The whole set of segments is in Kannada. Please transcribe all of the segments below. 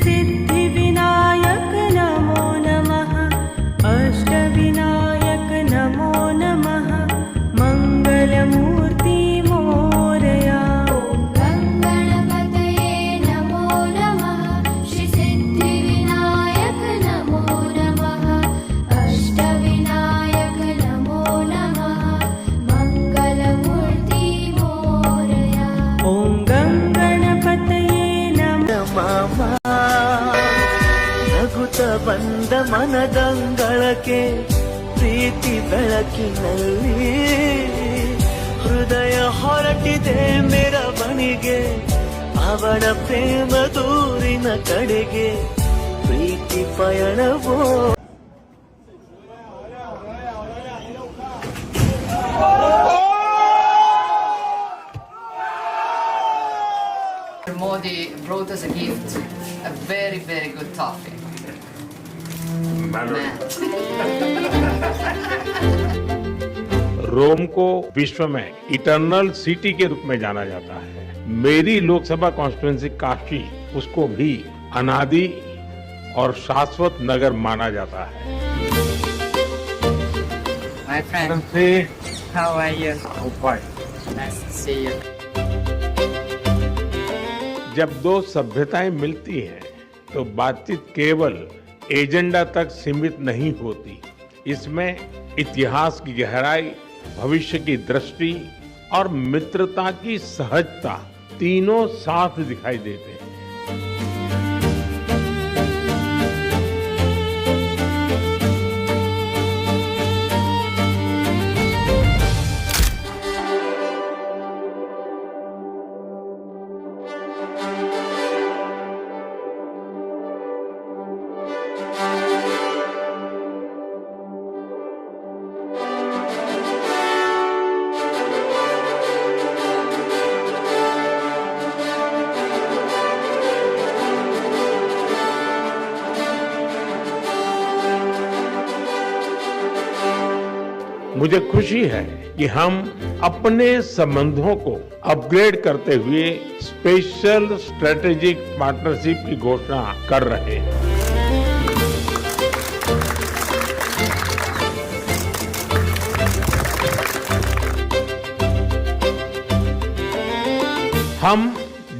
सिद्धिविनायक नमो नमः। अष्टविनायक नमो नमः। मङ्गलमूर्ति मोरया। ॐ गणपतये नमो नमः। श्रीसिद्धिविनायक नमो नमः। अष्टविनायक नमो नमः। मङ्गलमूर्ति मोरया। ॐ गणपतये ಮಾಮ ನಗುತ್ತ ಬಂದ ಮನದಂಗಳಕ್ಕೆ ಪ್ರೀತಿ ಬೆಳಕಿನಲ್ಲಿ ಹೃದಯ ಹೊರಟಿದೆ ಮೆರವಣಿಗೆ ಅವನ ಪ್ರೇಮ ದೂರಿನ ಕಡೆಗೆ ಪ್ರೀತಿ ಪಯಣವೋ Modi brought us a gift, a very, very good toffee. रोम को विश्व में इटर्नल सिटी के रूप में जाना जाता है। मेरी लोकसभा कॉन्स्टिट्यूएंसी काशी उसको भी अनादि और शाश्वत नगर माना जाता है। My friend, how are you? Nice to see you. जब दो सभ्यताएं मिलती हैं तो बातचीत केवल एजेंडा तक सीमित नहीं होती। इसमें इतिहास की गहराई, भविष्य की दृष्टि और मित्रता की सहजता तीनों साथ दिखाई देते हैं। मुझे खुशी है कि हम अपने संबंधों को अपग्रेड करते हुए स्पेशल स्ट्रेटेजिक पार्टनरशिप की घोषणा कर रहे हैं। हम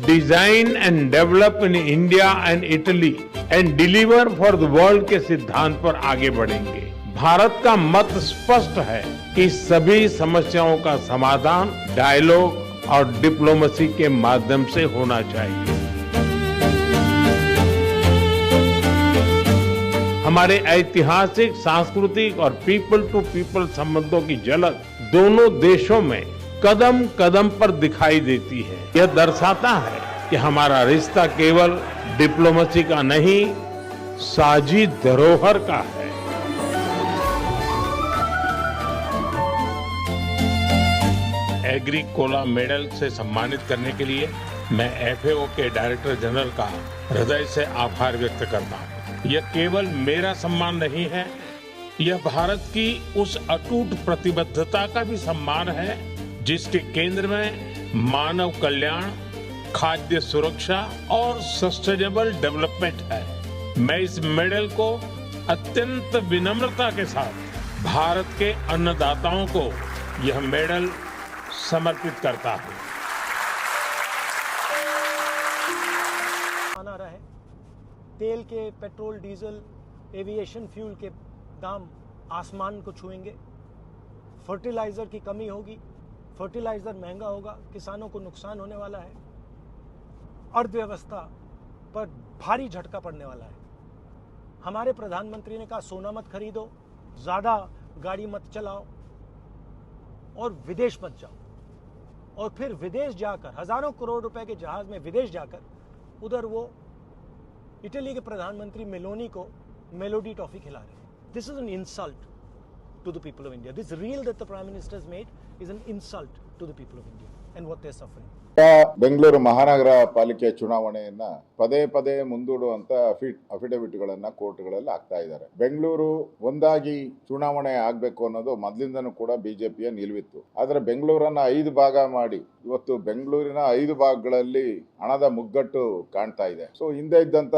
design and develop in India and Italy and deliver for the world के सिद्धांत पर आगे बढ़ेंगे। भारत का मत स्पष्ट है कि सभी समस्याओं का समाधान डायलॉग और डिप्लोमेसी के माध्यम से होना चाहिए। हमारे ऐतिहासिक, सांस्कृतिक और पीपल टू पीपल संबंधों की झलक दोनों देशों में कदम कदम पर दिखाई देती है। यह दर्शाता है कि हमारा रिश्ता केवल डिप्लोमेसी का नहीं, साझी धरोहर का है। एग्रीकोला मेडल से सम्मानित करने के लिए मैं एफएओ के डायरेक्टर जनरल का हृदय से आभार व्यक्त करता हूँ। यह केवल मेरा सम्मान नहीं है, यह भारत की उस अटूट प्रतिबद्धता का भी सम्मान है जिसके केंद्र में मानव कल्याण, खाद्य सुरक्षा और सस्टेनेबल डेवलपमेंट है। मैं इस मेडल को अत्यंत विनम्रता के साथ भारत के अन्नदाताओं को यह मेडल समर्पित करता हूं। आना रहा है, तेल के, पेट्रोल, डीजल, एविएशन फ्यूल के दाम आसमान को छुएंगे। फर्टिलाइजर की कमी होगी, फर्टिलाइजर महंगा होगा, किसानों को नुकसान होने वाला है, अर्थव्यवस्था पर भारी झटका पड़ने वाला है। हमारे प्रधानमंत्री ने कहा सोना मत खरीदो, ज्यादा गाड़ी मत चलाओ और विदेश मत जाओ। और फिर विदेश जाकर हजारों करोड़ रुपए के जहाज में विदेश जाकर उधर वो इटली के प्रधानमंत्री मेलोनी को मेलोडी टॉफी खिला रहे हैं। This is an insult to the people of India. This reel that the prime minister has made is an insult to the people of India. and what they're suffering. Bengaluru ಮಹಾನಗರ ಪಾಲಿಕೆ ಚುನಾವಣೆಯನ್ನ ಪದೇ ಪದೇ ಮುಂದೂಡುವಂತ ಅಫಿಡವಿಟ್ಗಳನ್ನ ಕೋರ್ಟ್ಗಳಲ್ಲಿ ಹಾಕ್ತಾ ಇದ್ದಾರೆ. ಬೆಂಗಳೂರು ಒಂದಾಗಿ ಚುನಾವಣೆ ಆಗ್ಬೇಕು ಅನ್ನೋದು ಮೊದಲಿಂದನೂ ಕೂಡ ಬಿಜೆಪಿಯ ನಿಲುವಿತ್ತು. ಆದ್ರೆ ಬೆಂಗಳೂರನ್ನ 5 ಭಾಗ ಮಾಡಿ ಇವತ್ತು ಬೆಂಗಳೂರಿನ 5 ಭಾಗಗಳಲ್ಲಿ ಹಣದ ಮುಗ್ಗಟ್ಟು ಕಾಣ್ತಾ ಇದೆ. ಸೊ ಹಿಂದೆ ಇದ್ದಂತ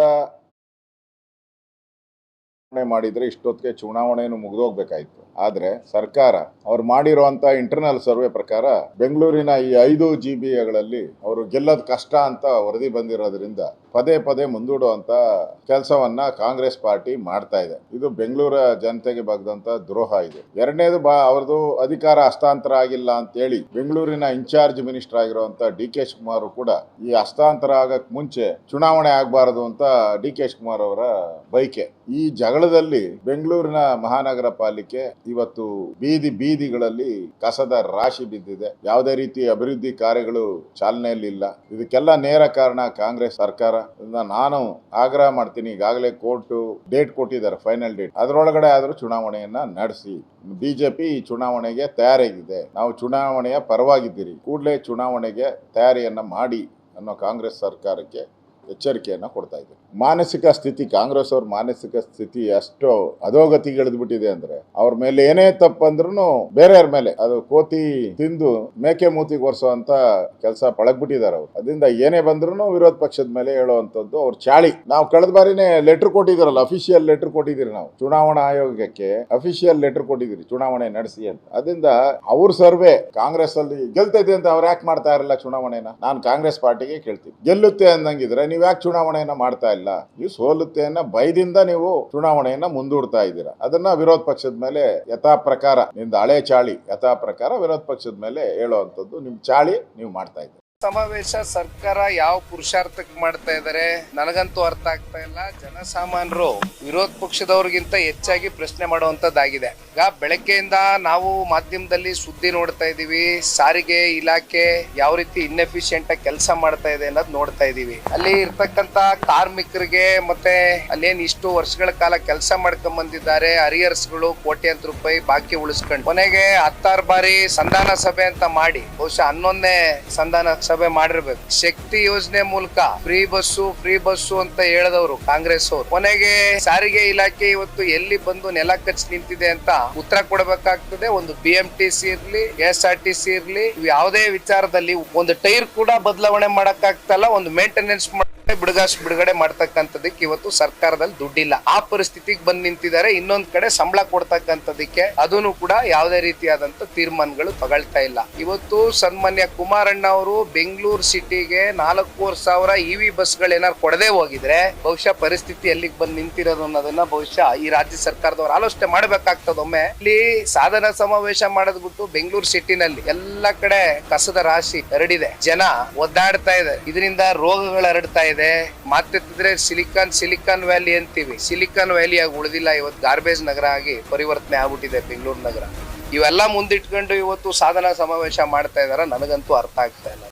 ಮಾಡಿದ್ರೆ ಇಷ್ಟೊತ್ತಿಗೆ ಚುನಾವಣೆಯನ್ನು ಮುಗಿದೋಗ್ಬೇಕಾಯ್ತು. ಆದ್ರೆ ಸರ್ಕಾರ ಅವ್ರು ಮಾಡಿರುವಂತ ಇಂಟರ್ನಲ್ ಸರ್ವೆ ಪ್ರಕಾರ ಬೆಂಗಳೂರಿನ ಈ 5 ಜಿಬಿಗಳಲ್ಲಿ ಅವರು ಗೆಲ್ಲೋದು ಕಷ್ಟ ಅಂತ ವರದಿ ಬಂದಿರೋದ್ರಿಂದ ಪದೇ ಪದೇ ಮುಂದೂಡುವಂತ ಕೆಲಸವನ್ನ ಕಾಂಗ್ರೆಸ್ ಪಾರ್ಟಿ ಮಾಡ್ತಾ ಇದೆ. ಇದು ಬೆಂಗಳೂರ ಜನತೆಗೆ ಬಗ್ದಂತ ದ್ರೋಹ ಇದೆ. ಎರಡನೇದು ಅವ್ರದ್ದು ಅಧಿಕಾರ ಹಸ್ತಾಂತರ ಆಗಿಲ್ಲ ಅಂತ ಹೇಳಿ ಬೆಂಗಳೂರಿನ ಇನ್ಚಾರ್ಜ್ ಮಿನಿಸ್ಟರ್ ಆಗಿರುವಂತ ಡಿ.ಕೆ. ಶಿವಕುಮಾರ್ ಕೂಡ ಈ ಹಸ್ತಾಂತರ ಆಗಕ್ ಮುಂಚೆ ಚುನಾವಣೆ ಆಗಬಾರದು ಅಂತ ಡಿ.ಕೆ. ಶಿವಕುಮಾರ್ ಅವರ ಬೈಕೆ. ಈ ಜಗಳದಲ್ಲಿ ಬೆಂಗಳೂರಿನ ಮಹಾನಗರ ಪಾಲಿಕೆ ಇವತ್ತು ಬೀದಿಗಳಲ್ಲಿ ಕಸದ ರಾಶಿ ಬಿದ್ದಿದೆ. ಯಾವುದೇ ರೀತಿ ಅಭಿವೃದ್ಧಿ ಕಾರ್ಯಗಳು ಚಾಲನೆಯಲ್ಲಿ ಇಲ್ಲ. ಇದಕ್ಕೆಲ್ಲ ನೇರ ಕಾರಣ ಕಾಂಗ್ರೆಸ್ ಸರ್ಕಾರ. ನಾನು ಆಗ್ರಹ ಮಾಡ್ತೀನಿ, ಈಗಾಗಲೇ ಕೋರ್ಟ್ ಡೇಟ್ ಕೊಟ್ಟಿದ್ದಾರೆ, ಫೈನಲ್ ಡೇಟ್. ಅದರೊಳಗಡೆ ಆದ್ರೂ ಚುನಾವಣೆಯನ್ನ ನಡೆಸಿ. ಬಿಜೆಪಿ ಈ ಚುನಾವಣೆಗೆ ತಯಾರಾಗಿದೆ. ನಾವು ಚುನಾವಣೆಯ ಪರವಾಗಿದ್ದೀರಿ, ಕೂಡಲೇ ಚುನಾವಣೆಗೆ ತಯಾರಿಯನ್ನ ಮಾಡಿ ಅನ್ನೋ ಕಾಂಗ್ರೆಸ್ ಸರ್ಕಾರಕ್ಕೆ ಎಚ್ಚರಿಕೆಯನ್ನ ಕೊಡ್ತಾ ಇದೆ. ಮಾನಸಿಕ ಸ್ಥಿತಿ, ಕಾಂಗ್ರೆಸ್ ಅವ್ರ ಮಾನಸಿಕ ಸ್ಥಿತಿ ಎಷ್ಟು ಅಧೋಗತಿಗಿಳಿದ್ಬಿಟ್ಟಿದೆ ಅಂದ್ರೆ ಅವ್ರ ಮೇಲೆ ಏನೇ ತಪ್ಪಂದ್ರೂ ಬೇರೆಯವ್ರ ಮೇಲೆ ಅದು ಕೋತಿ ತಿಂದು ಮೇಕೆ ಮೂತಿಗೆ ಒರೆಸುವಂತ ಕೆಲಸ ಪಳಗ್ಬಿಟ್ಟಿದ್ದಾರೆ ಅವ್ರು. ಅದರಿಂದ ಏನೇ ಬಂದ್ರು ವಿರೋಧ ಪಕ್ಷದ ಮೇಲೆ ಹೇಳುವಂತದ್ದು ಅವ್ರ ಚಾಳಿ. ನಾವು ಕಳೆದ ಬಾರಿನೇ ಲೆಟರ್ ಕೊಟ್ಟಿದ್ದೀರಲ್ಲ, ಅಫಿಷಿಯಲ್ ಲೆಟರ್ ಕೊಟ್ಟಿದ್ದೀರಿ, ನಾವು ಚುನಾವಣಾ ಆಯೋಗಕ್ಕೆ ಅಫಿಷಿಯಲ್ ಲೆಟರ್ ಕೊಟ್ಟಿದ್ದೀರಿ ಚುನಾವಣೆ ನಡೆಸಿ ಅಂತ. ಅದರಿಂದ ಅವ್ರ ಸರ್ವೆ ಕಾಂಗ್ರೆಸ್ ಅಲ್ಲಿ ಗೆಲ್ತೈತೆ ಅಂತ ಅವ್ರು ಯಾಕೆ ಮಾಡ್ತಾ ಇರಲ್ಲ ಚುನಾವಣೆನ? ನಾನು ಕಾಂಗ್ರೆಸ್ ಪಾರ್ಟಿಗೆ ಕೇಳ್ತೀನಿ, ಗೆಲ್ಲುತ್ತೆ ಅಂದಂಗಿದ್ರೆ ನೀವ್ ಯಾಕೆ ಚುನಾವಣೆಯನ್ನ ಮಾಡ್ತಾ ಇಲ್ಲ? ನೀವು ಸೋಲುತ್ತೆ ಅನ್ನೋ ಭಯದಿಂದ ನೀವು ಚುನಾವಣೆಯನ್ನ ಮುಂದೂಡ್ತಾ ಇದ್ದೀರಾ. ಅದನ್ನ ವಿರೋಧ ಪಕ್ಷದ ಮೇಲೆ ಯಥಾ ಪ್ರಕಾರ, ನಿಮ್ದು ಹಳೆ ಚಾಳಿ ಯಥಾ ಪ್ರಕಾರ ವಿರೋಧ ಪಕ್ಷದ ಮೇಲೆ ಹೇಳುವಂತದ್ದು ನಿಮ್ ಚಾಳಿ ನೀವು ಮಾಡ್ತಾ ಇದ್ದೀರಾ. ಸಮಾವೇಶ ಸರ್ಕಾರ ಯಾವ ಪುರುಷಾರ್ಥಕ್ಕೆ ಮಾಡ್ತಾ ಇದ್ದಾರೆ ನನಗಂತೂ ಅರ್ಥ ಆಗ್ತಾ ಇಲ್ಲ. ಜನಸಾಮಾನ್ಯರು ವಿರೋಧ ಪಕ್ಷದವ್ರಿಗಿಂತ ಹೆಚ್ಚಾಗಿ ಪ್ರಶ್ನೆ ಮಾಡುವಂತದ್ದಾಗಿದೆ. ಈಗ ಬೆಳಗ್ಗೆಯಿಂದ ನಾವು ಮಾಧ್ಯಮದಲ್ಲಿ ಸುದ್ದಿ ನೋಡ್ತಾ ಇದೀವಿ, ಸಾರಿಗೆ ಇಲಾಖೆ ಯಾವ ರೀತಿ ಇನ್ಎಫಿಷಿಯಂಟ್ ಆಗಿ ಕೆಲಸ ಮಾಡ್ತಾ ಇದೆ ಅನ್ನೋದು ನೋಡ್ತಾ ಇದೀವಿ. ಅಲ್ಲಿ ಇರ್ತಕ್ಕಂತ ಕಾರ್ಮಿಕರಿಗೆ ಮತ್ತೆ ಅಲ್ಲೇನ್ ಇಷ್ಟು ವರ್ಷಗಳ ಕಾಲ ಕೆಲಸ ಮಾಡ್ಕೊಂಡ್ ಬಂದಿದ್ದಾರೆ, ಅರಿಯರ್ಸ್ಗಳು ಕೋಟ್ಯಾಂತರ ರೂಪಾಯಿ ಬಾಕಿ ಉಳಿಸ್ಕೊಂಡು ಕೊನೆಗೆ 16 ಬಾರಿ ಸಂಧಾನ ಸಭೆ ಅಂತ ಮಾಡಿ ಬಹುಶಃ 11ನೇ ಸಂಧಾನ ಸಭೆ ಮಾಡಿರ್ಬೇಕು. ಶಕ್ತಿ ಯೋಜನೆ ಮೂಲಕ ಫ್ರೀ ಬಸ್ಸು ಅಂತ ಹೇಳಿದವರು ಕಾಂಗ್ರೆಸ್ ಅವರು ಕೊನೆಗೆ ಸಾರಿಗೆ ಇಲಾಖೆ ಇವತ್ತು ಎಲ್ಲಿ ಬಂದು ನೆಲ ಕಚ್ಚಿ ನಿಂತಿದೆ ಅಂತ ಉತ್ತರ ಕೊಡಬೇಕಾಗ್ತದೆ. ಒಂದು BMTC ಇರ್ಲಿ, KSRTC ಇರ್ಲಿ, ಯಾವುದೇ ವಿಚಾರದಲ್ಲಿ ಒಂದು ಟೈರ್ ಕೂಡ ಬದಲಾವಣೆ ಮಾಡಕ್ ಆಗ್ತಲ್ಲ, ಒಂದು ಮೇಂಟೆನೆನ್ಸ್ ಬಿಡುಗಡೆ ಮಾಡ್ತಕ್ಕಂಥದಕ್ಕೆ ಇವತ್ತು ಸರ್ಕಾರದಲ್ಲಿ ದುಡ್ಡಿಲ್ಲ. ಆ ಪರಿಸ್ಥಿತಿಗೆ ಬಂದ್ ನಿಂತಿದ್ದಾರೆ. ಇನ್ನೊಂದ್ ಕಡೆ ಸಂಬಳ ಕೊಡ್ತಕ್ಕಂಥದಕ್ಕೆ ಅದನ್ನು ಕೂಡ ಯಾವುದೇ ರೀತಿಯಾದಂತ ತೀರ್ಮಾನಗಳು ತಗೊಳ್ತಾ ಇಲ್ಲ. ಇವತ್ತು ಸನ್ಮಾನ್ಯ ಕುಮಾರಣ್ಣ ಅವರು ಬೆಂಗಳೂರು ಸಿಟಿಗೆ 4,500 EV ಬಸ್ಗಳು ಏನಾರು ಕೊಡದೆ ಹೋಗಿದ್ರೆ ಬಹುಶಃ ಪರಿಸ್ಥಿತಿ ಎಲ್ಲಿಗೆ ಬಂದ್ ನಿಂತಿರೋದು ಅನ್ನೋದನ್ನ ಬಹುಶಃ ಈ ರಾಜ್ಯ ಸರ್ಕಾರದವರು ಆಲೋಚನೆ ಮಾಡ್ಬೇಕಾಗ್ತದ. ಒಮ್ಮೆ ಇಲ್ಲಿ ಸಾಧನ ಸಮಾವೇಶ ಮಾಡೋದ್ಬಿಟ್ಟು ಬೆಂಗಳೂರು ಸಿಟಿನಲ್ಲಿ ಎಲ್ಲ ಕಡೆ ಕಸದ ರಾಶಿ ಹರಡಿದೆ, ಜನ ಒದ್ದಾಡ್ತಾ ಇದೆ, ಇದರಿಂದ ರೋಗಗಳು ಹರಡ್ತಾ ಇದೆ. ಮಾತೆತ್ತಿದ್ರೆ ಸಿಲಿಕಾನ್ ವ್ಯಾಲಿ ಅಂತೀವಿ, ಸಿಲಿಕಾನ್ ವ್ಯಾಲಿ ಆಗಿ ಉಳಿದಿಲ್ಲ. ಇವತ್ತು ಗಾರ್ಬೇಜ್ ನಗರ ಆಗಿ ಪರಿವರ್ತನೆ ಆಗ್ಬಿಟ್ಟಿದೆ ಬೆಂಗಳೂರು ನಗರ. ಇವೆಲ್ಲ ಮುಂದಿಟ್ಕೊಂಡು ಇವತ್ತು ಸಾಧನ ಸಮಾವೇಶ ಮಾಡ್ತಾ ಇದಾರ, ನನಗಂತೂ ಅರ್ಥ ಆಗ್ತಾ ಇಲ್ಲ.